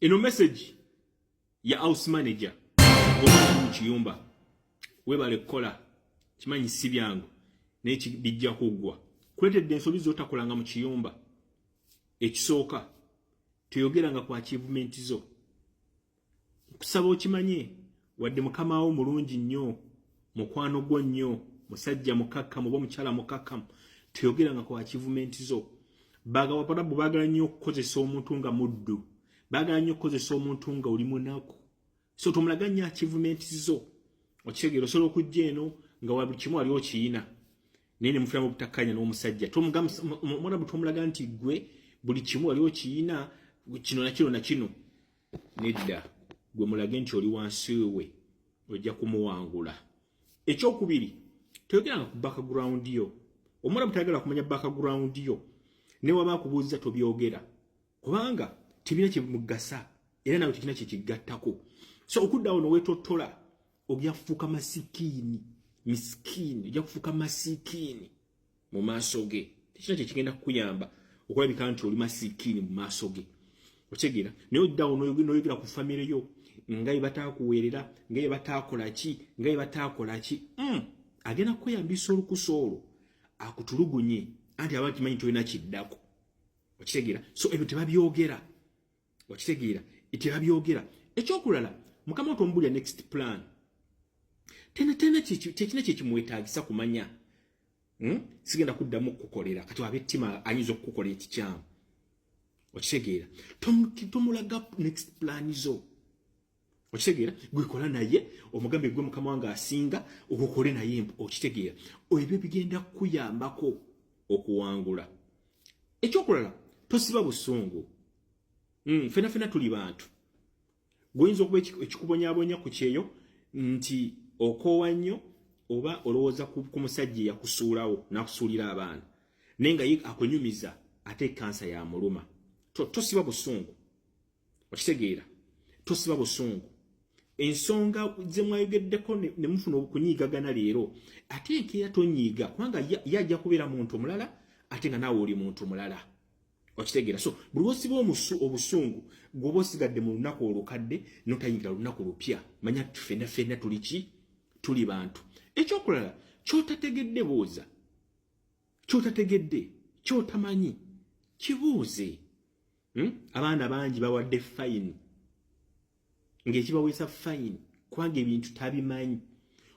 eno message ya house manager mu kiyumba webale kola kimanyi si byangu n'eki bijja kuggwa kuletedde ensobi z'otakolanga mu kiyumba ekisooka toyogeranga ku achievement zo kusaba okimanye wadde mukama wo mulungi nnyo mukwano gwo nnyo musajja mukakkamu oba mukyala mukakkamu toyogeranga ku achievement zo baga wapadabu bagala nnyo okukozesa omuntu nga muddu bagala nnyo okukozesa omuntu nga oli munaku so tomulaganya achievement zo okitegeera osobola okujja eno nga wa buli kimu ali okiyina nene mufulamu butakanya n'omusajja tomulaga tomulaga nti gwe buli kimu ali okiyina kino na kino na kino nedda gwe mulage nti oli wansi we ojja kumuwangula ekyokubiri toyogeranga ku background yo omwana mutayagala kumanya background yo ne waba kubuuza tobyogera kubanga tibina kimugasa era nawe tikina kikigattako so okuddawo nowetotola ojja kufuuka masikini miskini ojja kufuuka masikini mu maaso ge tekina kigenda kukuyamba okulabika nti oli masikini mu maaso ge otegeera naye oddawo noyogera ku famire yo nga bataakuweerera nga bataakola ki nga bataakola ki agenda kweyambisa olukusa olwo akutulugunye anti abantu kimanyi tolina kiddako okitegeera so ebyo tebabyogera okitegeera tebabyogera ekyokulala mukama otombulya next plan tena tekina kyekimwetaagisa kumanya sigenda kuddamu okukukolera kati ab'ettima ayinza okukukolera ekikyamu okitegeera tomulaga next plan zo okitegeera gwekola naye omugambe gwe mukama wange asinga okukole naye okitegeera ebyo bigenda kuyambako okuwangula ekyokulala tosiba busungu fena tuli bantu goyinza okuba ekikubonyabonya ku kyeyo nti okoowa nnyo oba olowooza ku musajja yakusuulawo n'akusuulira abaana naye nga ye akunyumiza ate kansa ya muluma tosiba busungu okitegeera tosiba busungu ensonga ze mwayogeddeko ne mufuna okunyiigagana leero ate enkeera tonyiiga kubanga yajja kubeera muntu mulala ate nga naawe oli muntu mulala okitegeera so buli wosiba obusungu gwoba osigadde mu lunaku olukadde notayingira lunaku lupya manya fenna tuli bantu ekyokulala kyotategedde buuza kyotategedde kyotamanyi kibuuze abaana bangi bawadde fayini ng'ekibaweesa fayini kubanga ebintu tabimanyi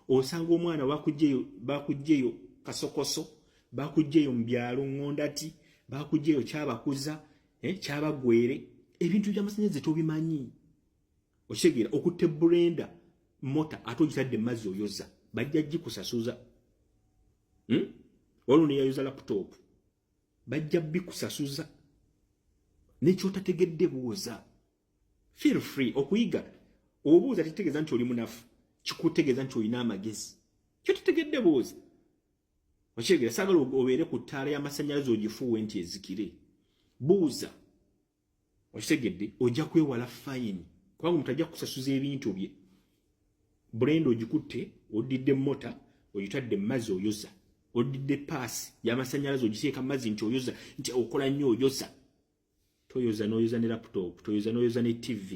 osanga omwana bakugjeyo kasokoso bakugjeyo mu byalo ngondati bakugjeyo kyabakuza kyabagwere ebintu by'amasannyalaze tobimanyi okitegeera okutte blender mota ate ogitadde mazzi oyoza bajja gikusasuza waliwo neyayoza laptop bajja bikusasuza nekyotategedde buuza feel free okuyiga obuuza titegeeza nti oli munafu kikutegeeza nti olina amagezi kyotategedde buuza okitegeera saagala obeere ku ttaala y'amasannyalaze ogifuuwe nti ezikire buuza okitegedde ojja kwewala fayini kubanga omuntu ajja kusasuza ebintu bye bulendo ogikutte odidde mota ogitadde mazzi oyoza odidde paasi y'amasannyalaze ogiteeka mazzi nti oyoza nti okola nnyo oyoza toyoza n'oyoza ne laptop toyoza n'oyoza ne TV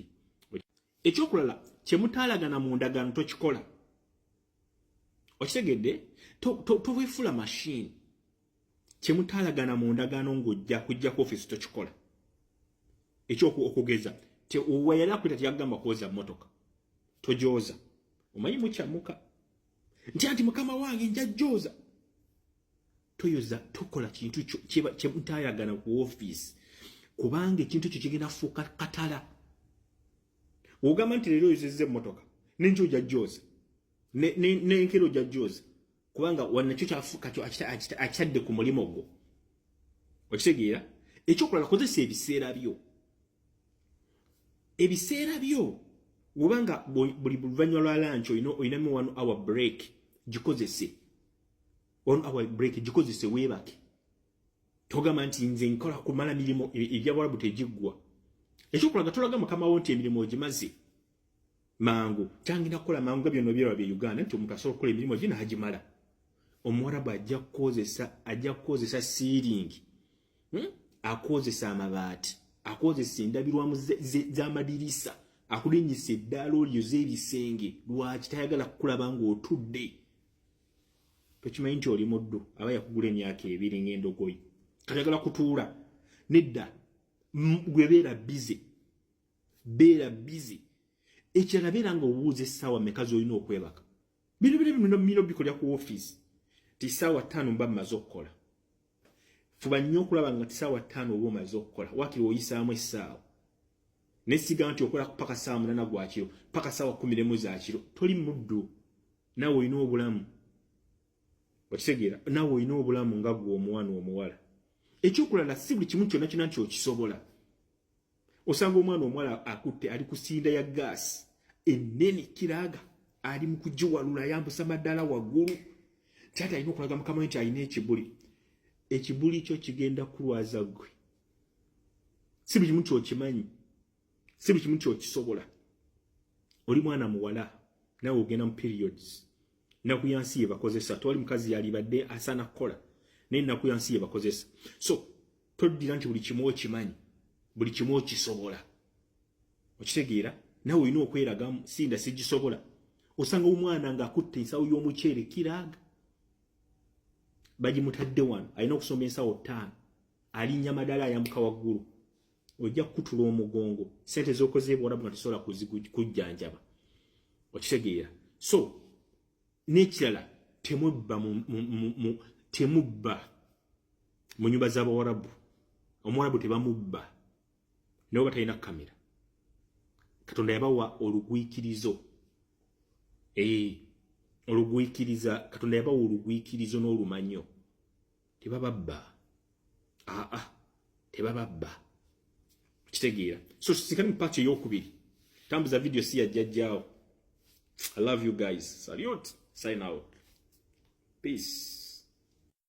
ekyokulala kyemutaalagana mu ndagaano tokikola okitegedde toweefula machine kyemutaalagana mu ndagaano ng'ojja kujja ku office tokikola ekyokugeza wayali akwita tiyagamba kwoza motoka tojoza omanyi mukyamuka nti anti mukama wange njajjoza toyoza tokola kintu kyemutaalagana ku office kubanga ekintu ekyo kigenda kufuuka katala ogamba nti leero oyozezza emmotoka nenjo ojajjoza nenkero ojajjoza kubanga wanakyo kyafuuka kyo akitadde ku mulimu gwo okitegeera ekyokulala kozesa ebiseera byo wobanga buli luvannyuma lwa lunch oyinamu 1 hour break gikozese 1 hour break gikozese weebake togamba nti nze nkola kumala mirimu ebyabwalabu tegiggwa ekyokulaga tolaga mukama wo nti emirimu ogimaze mangu kyangenda kukola mangu nga byonna byerwa bye Uganda nti omuntu asobola okukola emirimu gye n'agimala omuwarabu ajja kukozesa siiringi akozesa amabaati akozesa endabirwamu z'amadirisa akulinyisa eddaala olyo z'ebisenge lwaki tayagala kukulaba ng'otudde tokimanyi nti oli muddu aba yakugula emyaka 2 ng'endogoyi katayagala kutuula nedda gwe beera bize ekirala beera nga obuuza essaawa mmeka z'olina okwebaka bino bikolera ku ofiisi ti ssaawa 5 mba mmaze okukola fuba nnyo okulaba nga ti ssaawa 5 oba omaze okukola wakiri oyisaamu essaawa nesiga nti okola paka ssaawa 8 gwa kiro paka ssaawa 11 za kiro toli muddu naawe olina obulamu okitegeera naawe olina obulamu nga gwe omwana omuwala ekyokulala si buli kimu kyonna kyonna nti okisobola osanga omwana omuwala akutte ali ku sinda ya gaasi ennene kiraaga ali mu kugiwalula yambusa maddala waggulu taata alina okulaga mukama nti alina ekibuli kyo kigenda kulwaza gwe si buli kimu kyokimanyi si buli kimu kyokisobola oli mwana muwala nawe ogenda mu periods naku yansi ye bakozesa toli mukazi yalibadde asana kukola naye naku yansi ye bakozesa so toddira nti buli kimu okimanyi buli kimu okisobola okitegeera nawe olina okweragamu sinda sigisobola osanga omwana ng'akutte ensawo y'omuceere kiraaga bagimutadde wano alina okusoma ensawo 5 alinnya madala ayambuka waggulu ojja kukutula omugongo sente z'okoze bw'olabu nga tosobola kujjanjaba okitegeera so n'ekirala temubba mu nnyumba z'Abawarabu Omuwarabu tebamubba nabo batalina kamera Katonda yabawa olugwikirizo Katonda yabawa olugwikirizo n'olumanyo tebababba tebababba kitegeera so sikali mu part ey'okubiri tambuza video si yajjajjaawo I love you guys salute sign out peace